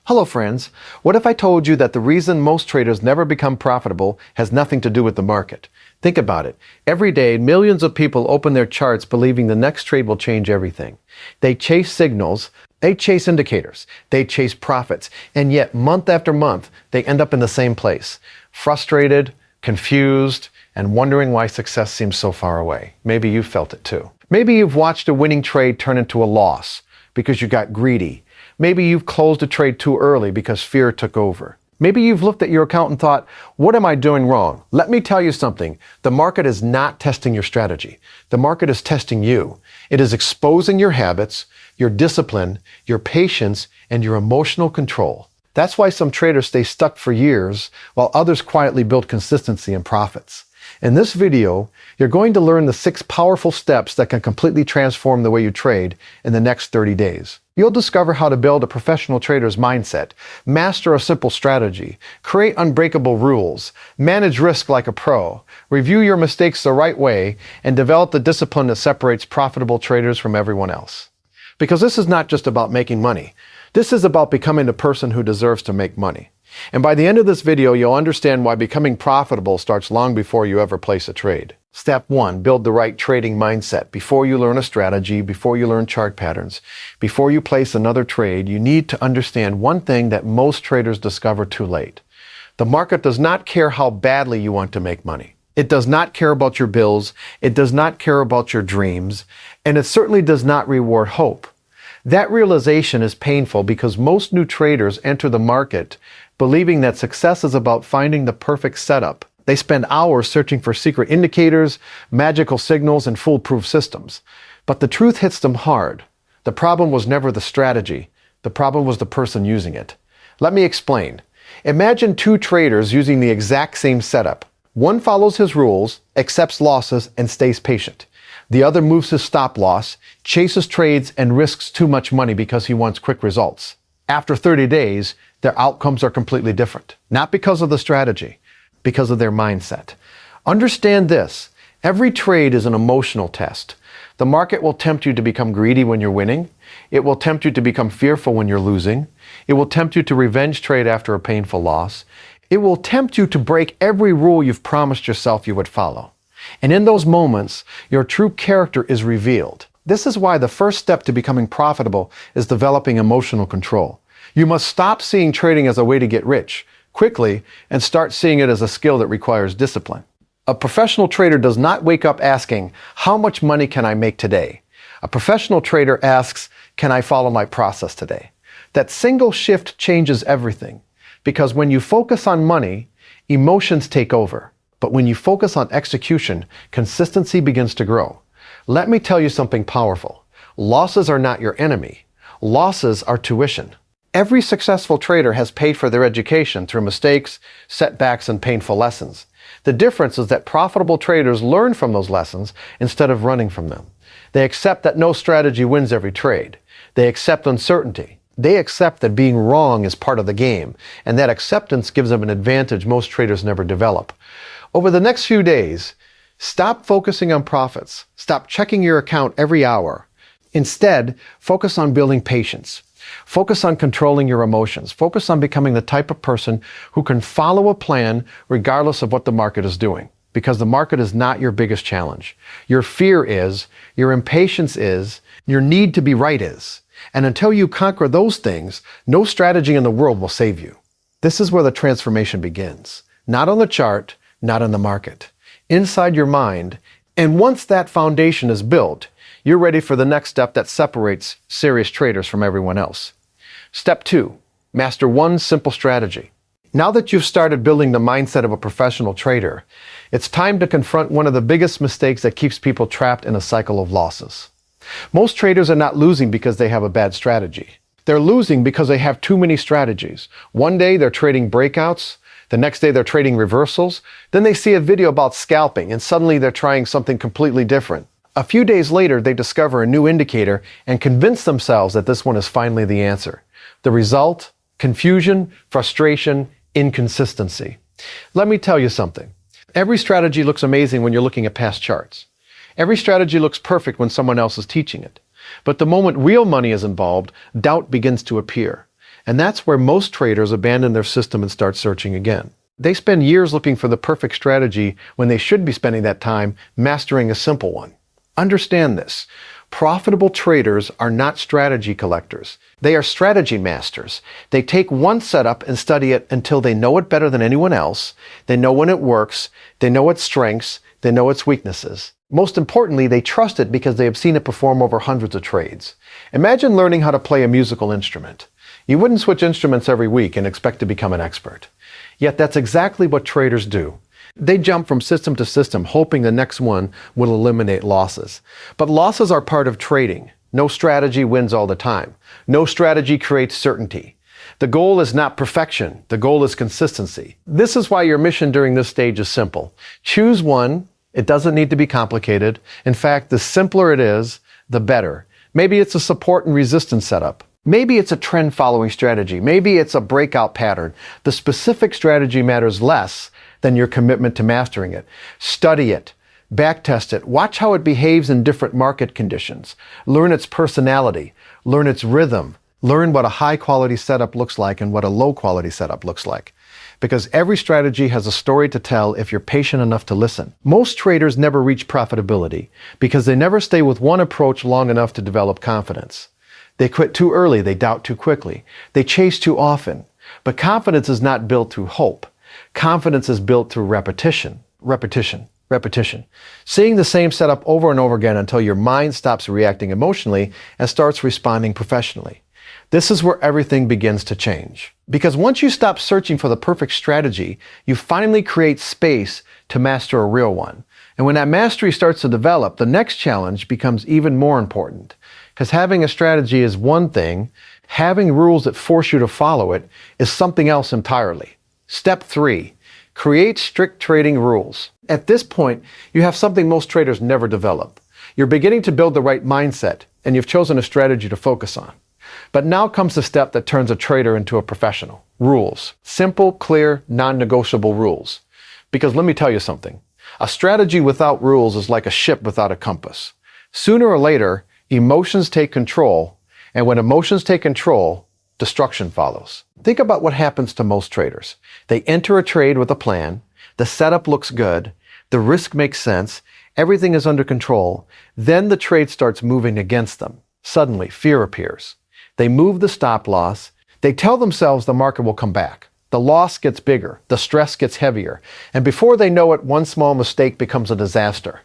Hello friends, what if I told you that the reason most traders never become profitable has nothing to do with the market? Think about it. Every day, millions of people open their charts believing the next trade will change everything. They chase signals, they chase indicators, they chase profits, and yet month after month, they end up in the same place. Frustrated, confused, and wondering why success seems so far away. Maybe you've felt it too. Maybe you've watched a winning trade turn into a loss because you got greedy. Maybe you've closed a trade too early because fear took over. Maybe you've looked at your account and thought, what am I doing wrong? Let me tell you something. The market is not testing your strategy. The market is testing you. It is exposing your habits, your discipline, your patience, and your emotional control. That's why some traders stay stuck for years while others quietly build consistency and profits. In this video, you're going to learn the 6 powerful steps that can completely transform the way you trade in the next 30 days. You'll discover how to build a professional trader's mindset, master a simple strategy, create unbreakable rules, manage risk like a pro, review your mistakes the right way, and develop the discipline that separates profitable traders from everyone else. Because this is not just about making money. This is about becoming the person who deserves to make money. And by the end of this video, you'll understand why becoming profitable starts long before you ever place a trade. Step 1, build the right trading mindset. Before you learn a strategy, before you learn chart patterns, before you place another trade, you need to understand one thing that most traders discover too late. The market does not care how badly you want to make money. It does not care about your bills. It does not care about your dreams. And it certainly does not reward hope. That realization is painful because most new traders enter the market believing that success is about finding the perfect setup. They spend hours searching for secret indicators, magical signals, and foolproof systems. But the truth hits them hard. The problem was never the strategy. The problem was the person using it. Let me explain. Imagine 2 traders using the exact same setup. One follows his rules, accepts losses, and stays patient. The other moves his stop loss, chases trades, and risks too much money because he wants quick results. After 30 days, their outcomes are completely different. Not because of the strategy, because of their mindset. Understand this. Every trade is an emotional test. The market will tempt you to become greedy when you're winning. It will tempt you to become fearful when you're losing. It will tempt you to revenge trade after a painful loss. It will tempt you to break every rule you've promised yourself you would follow. And in those moments, your true character is revealed. This is why the first step to becoming profitable is developing emotional control. You must stop seeing trading as a way to get rich quickly and start seeing it as a skill that requires discipline. A professional trader does not wake up asking, how much money can I make today? A professional trader asks, can I follow my process today? That single shift changes everything, because when you focus on money, emotions take over. But when you focus on execution, consistency begins to grow. Let me tell you something powerful. Losses are not your enemy. Losses are tuition. Every successful trader has paid for their education through mistakes, setbacks, and painful lessons. The difference is that profitable traders learn from those lessons instead of running from them. They accept that no strategy wins every trade. They accept uncertainty. They accept that being wrong is part of the game, and that acceptance gives them an advantage most traders never develop. Over the next few days, stop focusing on profits. Stop checking your account every hour. Instead, focus on building patience. Focus on controlling your emotions. Focus on becoming the type of person who can follow a plan regardless of what the market is doing. Because the market is not your biggest challenge. Your fear is, your impatience is, your need to be right is. And until you conquer those things, no strategy in the world will save you. This is where the transformation begins. Not on the chart, not in the market. Inside your mind. And once that foundation is built, you're ready for the next step that separates serious traders from everyone else. Step 2, master one simple strategy. Now that you've started building the mindset of a professional trader, it's time to confront one of the biggest mistakes that keeps people trapped in a cycle of losses. Most traders are not losing because they have a bad strategy. They're losing because they have too many strategies. One day they're trading breakouts, the next day they're trading reversals, then they see a video about scalping and suddenly they're trying something completely different. A few days later, they discover a new indicator and convince themselves that this one is finally the answer. The result? Confusion, frustration, inconsistency. Let me tell you something. Every strategy looks amazing when you're looking at past charts. Every strategy looks perfect when someone else is teaching it. But the moment real money is involved, doubt begins to appear. And that's where most traders abandon their system and start searching again. They spend years looking for the perfect strategy when they should be spending that time mastering a simple one. Understand this. Profitable traders are not strategy collectors. They are strategy masters. They take one setup and study it until they know it better than anyone else. They know when it works. They know its strengths. They know its weaknesses. Most importantly, they trust it because they have seen it perform over hundreds of trades. Imagine learning how to play a musical instrument. You wouldn't switch instruments every week and expect to become an expert. Yet that's exactly what traders do. They jump from system to system, hoping the next one will eliminate losses. But losses are part of trading. No strategy wins all the time. No strategy creates certainty. The goal is not perfection. The goal is consistency. This is why your mission during this stage is simple. Choose one. It doesn't need to be complicated. In fact, the simpler it is, the better. Maybe it's a support and resistance setup. Maybe it's a trend-following strategy. Maybe it's a breakout pattern. The specific strategy matters less than your commitment to mastering it. Study it. Backtest it. Watch how it behaves in different market conditions. Learn its personality. Learn its rhythm. Learn what a high-quality setup looks like and what a low-quality setup looks like. Because every strategy has a story to tell if you're patient enough to listen. Most traders never reach profitability because they never stay with one approach long enough to develop confidence. They quit too early, they doubt too quickly, they chase too often. But confidence is not built through hope. Confidence is built through repetition. Seeing the same setup over and over again until your mind stops reacting emotionally and starts responding professionally. This is where everything begins to change. Because once you stop searching for the perfect strategy, you finally create space to master a real one. And when that mastery starts to develop, the next challenge becomes even more important. Because having a strategy is one thing, having rules that force you to follow it is something else entirely. Step 3, create strict trading rules. At this point, you have something most traders never develop. You're beginning to build the right mindset, and you've chosen a strategy to focus on. But now comes the step that turns a trader into a professional. Rules. Simple, clear, non-negotiable rules. Because let me tell you something. A strategy without rules is like a ship without a compass. Sooner or later, emotions take control, and when emotions take control, destruction follows. Think about what happens to most traders. They enter a trade with a plan, the setup looks good, the risk makes sense, everything is under control, then the trade starts moving against them. Suddenly, fear appears. They move the stop loss, they tell themselves the market will come back. The loss gets bigger, the stress gets heavier, and before they know it, one small mistake becomes a disaster.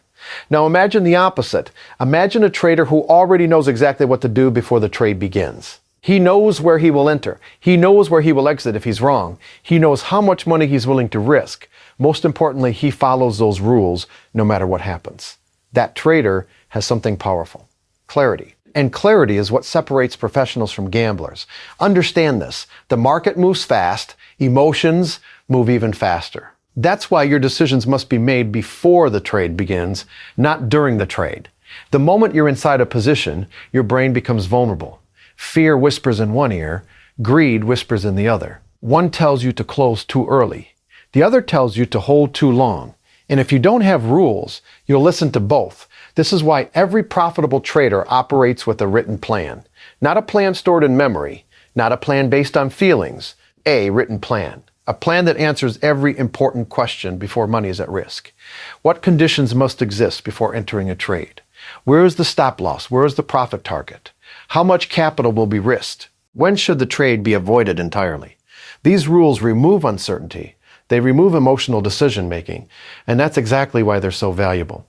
Now imagine the opposite. Imagine a trader who already knows exactly what to do before the trade begins. He knows where he will enter. He knows where he will exit if he's wrong. He knows how much money he's willing to risk. Most importantly, he follows those rules no matter what happens. That trader has something powerful. Clarity. And clarity is what separates professionals from gamblers. Understand this. The market moves fast. Emotions move even faster. That's why your decisions must be made before the trade begins, not during the trade. The moment you're inside a position, your brain becomes vulnerable. Fear whispers in one ear, greed whispers in the other. One tells you to close too early. The other tells you to hold too long. And if you don't have rules, you'll listen to both. This is why every profitable trader operates with a written plan. Not a plan stored in memory, not a plan based on feelings, a written plan. A plan that answers every important question before money is at risk. What conditions must exist before entering a trade? Where is the stop loss? Where is the profit target? How much capital will be risked? When should the trade be avoided entirely? These rules remove uncertainty. They remove emotional decision making, and that's exactly why they're so valuable.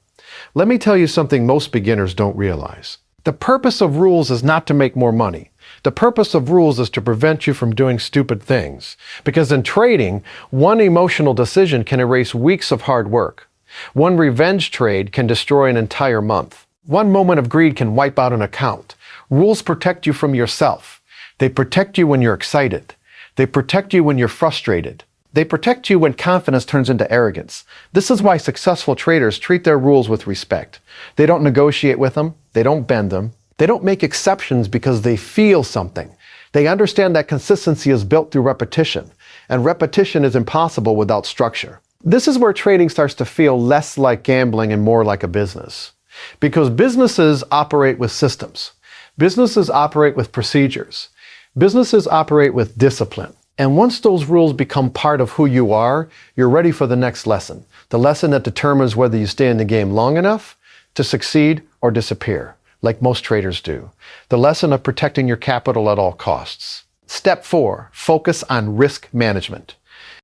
Let me tell you something most beginners don't realize. The purpose of rules is not to make more money. The purpose of rules is to prevent you from doing stupid things. Because in trading, one emotional decision can erase weeks of hard work. One revenge trade can destroy an entire month. One moment of greed can wipe out an account. Rules protect you from yourself. They protect you when you're excited. They protect you when you're frustrated. They protect you when confidence turns into arrogance. This is why successful traders treat their rules with respect. They don't negotiate with them. They don't bend them. They don't make exceptions because they feel something. They understand that consistency is built through repetition, and repetition is impossible without structure. This is where trading starts to feel less like gambling and more like a business. Because businesses operate with systems. Businesses operate with procedures. Businesses operate with discipline. And once those rules become part of who you are, you're ready for the next lesson. The lesson that determines whether you stay in the game long enough to succeed or disappear, like most traders do. The lesson of protecting your capital at all costs. Step 4, focus on risk management.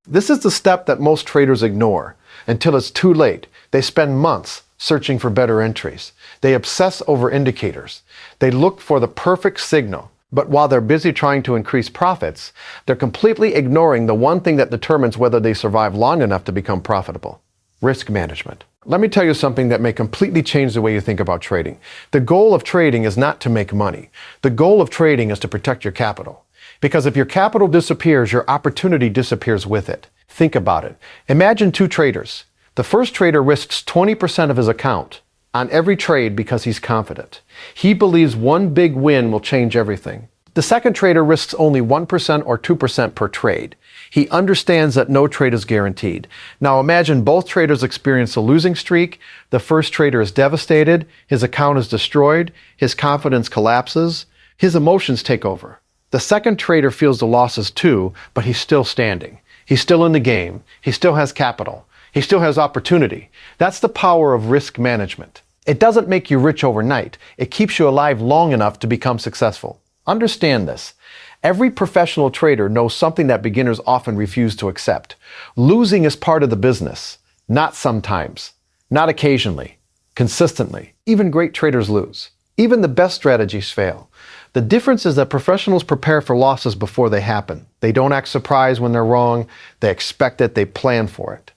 This is the step that most traders ignore until it's too late. They spend months searching for better entries. They obsess over indicators. They look for the perfect signal. But while they're busy trying to increase profits, they're completely ignoring the one thing that determines whether they survive long enough to become profitable: risk management. Let me tell you something that may completely change the way you think about trading. The goal of trading is not to make money. The goal of trading is to protect your capital. Because if your capital disappears, your opportunity disappears with it. Think about it. Imagine two traders. The first trader risks 20% of his account on every trade because he's confident. He believes one big win will change everything. The second trader risks only 1% or 2% per trade. He understands that no trade is guaranteed. Now imagine both traders experience a losing streak. The first trader is devastated. His account is destroyed. His confidence collapses. His emotions take over. The second trader feels the losses too, but he's still standing. He's still in the game. He still has capital. He still has opportunity. That's the power of risk management. It doesn't make you rich overnight. It keeps you alive long enough to become successful. Understand this. Every professional trader knows something that beginners often refuse to accept. Losing is part of the business. Not sometimes. Not occasionally. Consistently. Even great traders lose. Even the best strategies fail. The difference is that professionals prepare for losses before they happen. They don't act surprised when they're wrong. They expect it. They plan for it.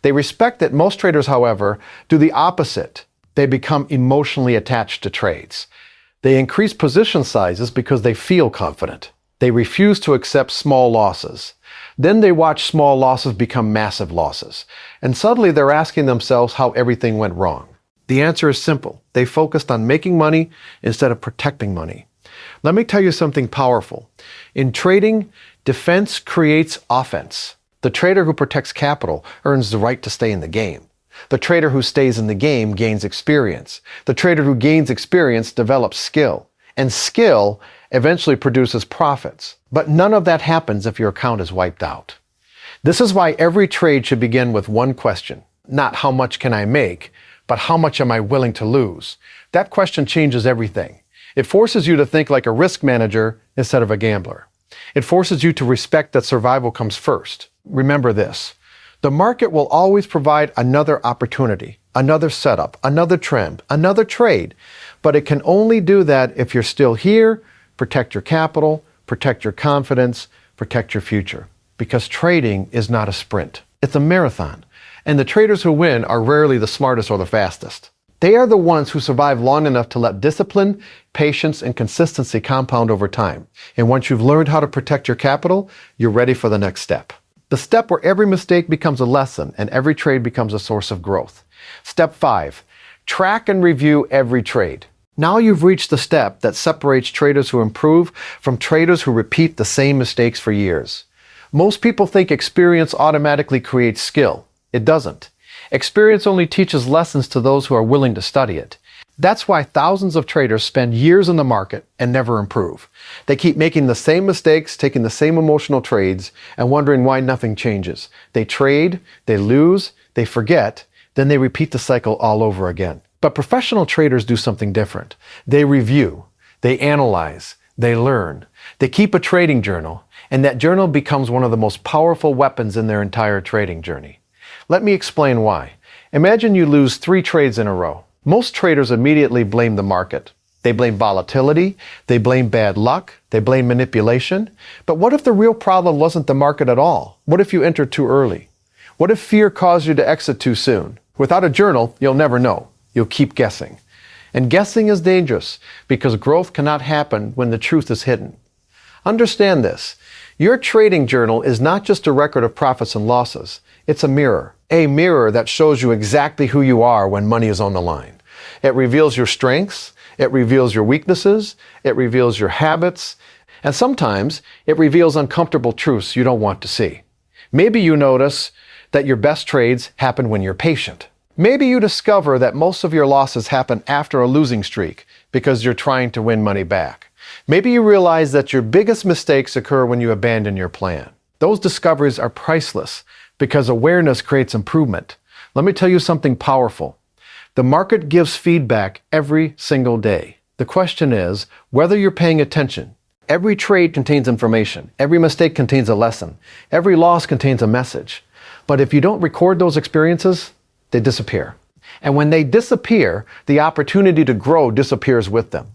They respect it. Most traders, however, do the opposite. They become emotionally attached to trades. They increase position sizes because they feel confident. They refuse to accept small losses. Then they watch small losses become massive losses. And suddenly they're asking themselves how everything went wrong. The answer is simple. They focused on making money instead of protecting money. Let me tell you something powerful. In trading, defense creates offense. The trader who protects capital earns the right to stay in the game. The trader who stays in the game gains experience. The trader who gains experience develops skill. And skill eventually produces profits. But none of that happens if your account is wiped out. This is why every trade should begin with one question. Not how much can I make, but how much am I willing to lose? That question changes everything. It forces you to think like a risk manager instead of a gambler. It forces you to respect that survival comes first. Remember this. The market will always provide another opportunity, another setup, another trend, another trade. But it can only do that if you're still here. Protect your capital, protect your confidence, protect your future. Because trading is not a sprint. It's a marathon. And the traders who win are rarely the smartest or the fastest. They are the ones who survive long enough to let discipline, patience, and consistency compound over time. And once you've learned how to protect your capital, you're ready for the next step. The step where every mistake becomes a lesson and every trade becomes a source of growth. Step 5, track and review every trade. Now you've reached the step that separates traders who improve from traders who repeat the same mistakes for years. Most people think experience automatically creates skill. It doesn't. Experience only teaches lessons to those who are willing to study it. That's why thousands of traders spend years in the market and never improve. They keep making the same mistakes, taking the same emotional trades, and wondering why nothing changes. They trade, they lose, they forget, then they repeat the cycle all over again. But professional traders do something different. They review, they analyze, they learn. They keep a trading journal, and that journal becomes one of the most powerful weapons in their entire trading journey. Let me explain why. Imagine you lose 3 trades in a row. Most traders immediately blame the market. They blame volatility, they blame bad luck, they blame manipulation. But what if the real problem wasn't the market at all? What if you entered too early? What if fear caused you to exit too soon? Without a journal, you'll never know. You'll keep guessing. And guessing is dangerous because growth cannot happen when the truth is hidden. Understand this. Your trading journal is not just a record of profits and losses. It's a mirror that shows you exactly who you are when money is on the line. It reveals your strengths, it reveals your weaknesses, it reveals your habits, and sometimes it reveals uncomfortable truths you don't want to see. Maybe you notice that your best trades happen when you're patient. Maybe you discover that most of your losses happen after a losing streak because you're trying to win money back. Maybe you realize that your biggest mistakes occur when you abandon your plan. Those discoveries are priceless because awareness creates improvement. Let me tell you something powerful. The market gives feedback every single day. The question is whether you're paying attention. Every trade contains information. Every mistake contains a lesson. Every loss contains a message. But if you don't record those experiences, they disappear. And when they disappear, the opportunity to grow disappears with them.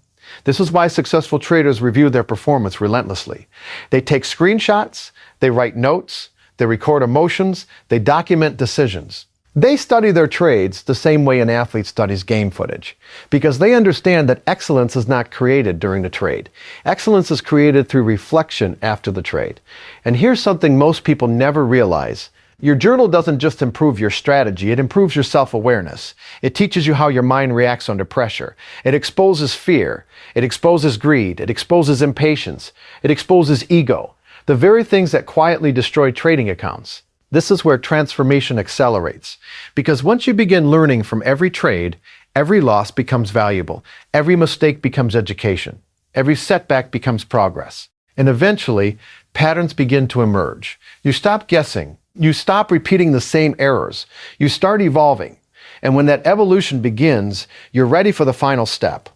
This is why successful traders review their performance relentlessly. They take screenshots, they write notes, they record emotions, they document decisions. They study their trades the same way an athlete studies game footage, because they understand that excellence is not created during the trade. Excellence is created through reflection after the trade. And here's something most people never realize. Your journal doesn't just improve your strategy, it improves your self-awareness. It teaches you how your mind reacts under pressure. It exposes fear. It exposes greed. It exposes impatience. It exposes ego. The very things that quietly destroy trading accounts. This is where transformation accelerates. Because once you begin learning from every trade, every loss becomes valuable. Every mistake becomes education. Every setback becomes progress. And eventually, patterns begin to emerge. You stop guessing. You stop repeating the same errors. You start evolving. And when that evolution begins, you're ready for the final step.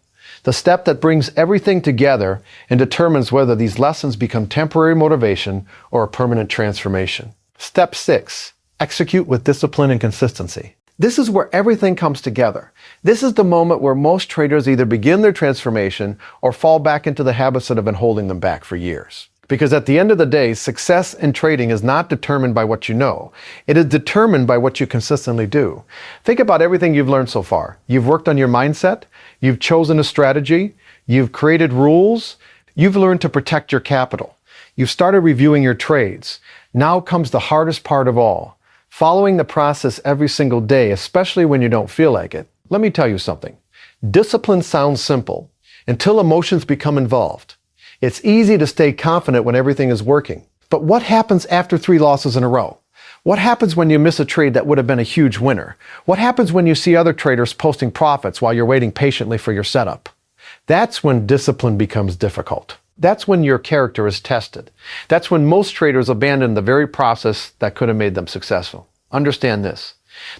The step that brings everything together and determines whether these lessons become temporary motivation or a permanent transformation. Step 6. Execute with discipline and consistency. This is where everything comes together. This is the moment where most traders either begin their transformation or fall back into the habits that have been holding them back for years. Because at the end of the day, success in trading is not determined by what you know. It is determined by what you consistently do. Think about everything you've learned so far. You've worked on your mindset. You've chosen a strategy. You've created rules. You've learned to protect your capital. You've started reviewing your trades. Now comes the hardest part of all. Following the process every single day, especially when you don't feel like it. Let me tell you something. Discipline sounds simple until emotions become involved. It's easy to stay confident when everything is working. But what happens after 3 losses in a row? What happens when you miss a trade that would have been a huge winner? What happens when you see other traders posting profits while you're waiting patiently for your setup? That's when discipline becomes difficult. That's when your character is tested. That's when most traders abandon the very process that could have made them successful. Understand this.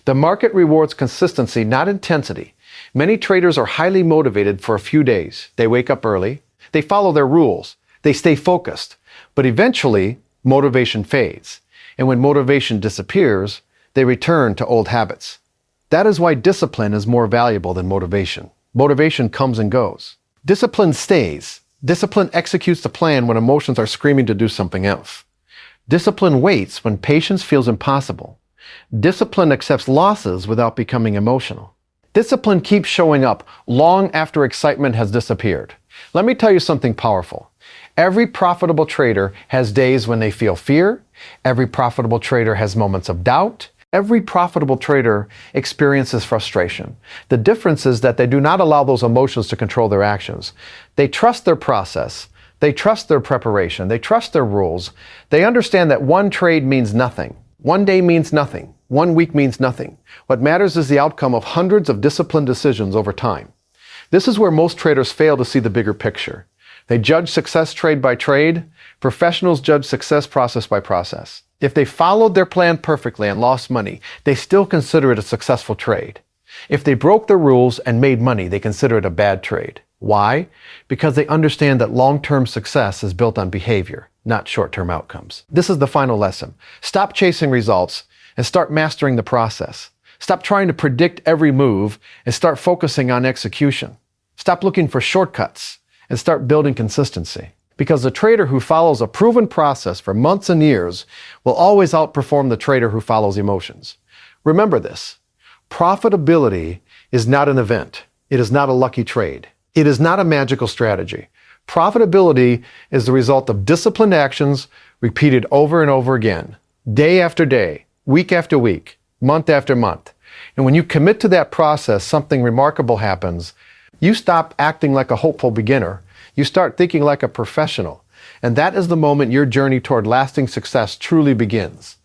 The market rewards consistency, not intensity. Many traders are highly motivated for a few days. They wake up early. They follow their rules. They stay focused. But eventually, motivation fades. And when motivation disappears, they return to old habits. That is why discipline is more valuable than motivation. Motivation comes and goes. Discipline stays. Discipline executes the plan when emotions are screaming to do something else. Discipline waits when patience feels impossible. Discipline accepts losses without becoming emotional. Discipline keeps showing up long after excitement has disappeared. Let me tell you something powerful. Every profitable trader has days when they feel fear. Every profitable trader has moments of doubt. Every profitable trader experiences frustration. The difference is that they do not allow those emotions to control their actions. They trust their process. They trust their preparation. They trust their rules. They understand that one trade means nothing. One day means nothing. 1 week means nothing. What matters is the outcome of hundreds of disciplined decisions over time. This is where most traders fail to see the bigger picture. They judge success trade by trade. Professionals judge success process by process. If they followed their plan perfectly and lost money, they still consider it a successful trade. If they broke the rules and made money, they consider it a bad trade. Why? Because they understand that long-term success is built on behavior, not short-term outcomes. This is the final lesson. Stop chasing results and start mastering the process. Stop trying to predict every move and start focusing on execution. Stop looking for shortcuts and start building consistency. Because the trader who follows a proven process for months and years will always outperform the trader who follows emotions. Remember this. Profitability is not an event. It is not a lucky trade. It is not a magical strategy. Profitability is the result of disciplined actions repeated over and over again, day after day, week after week, month after month. And when you commit to that process, something remarkable happens. You stop acting like a hopeful beginner. You start thinking like a professional. And that is the moment your journey toward lasting success truly begins.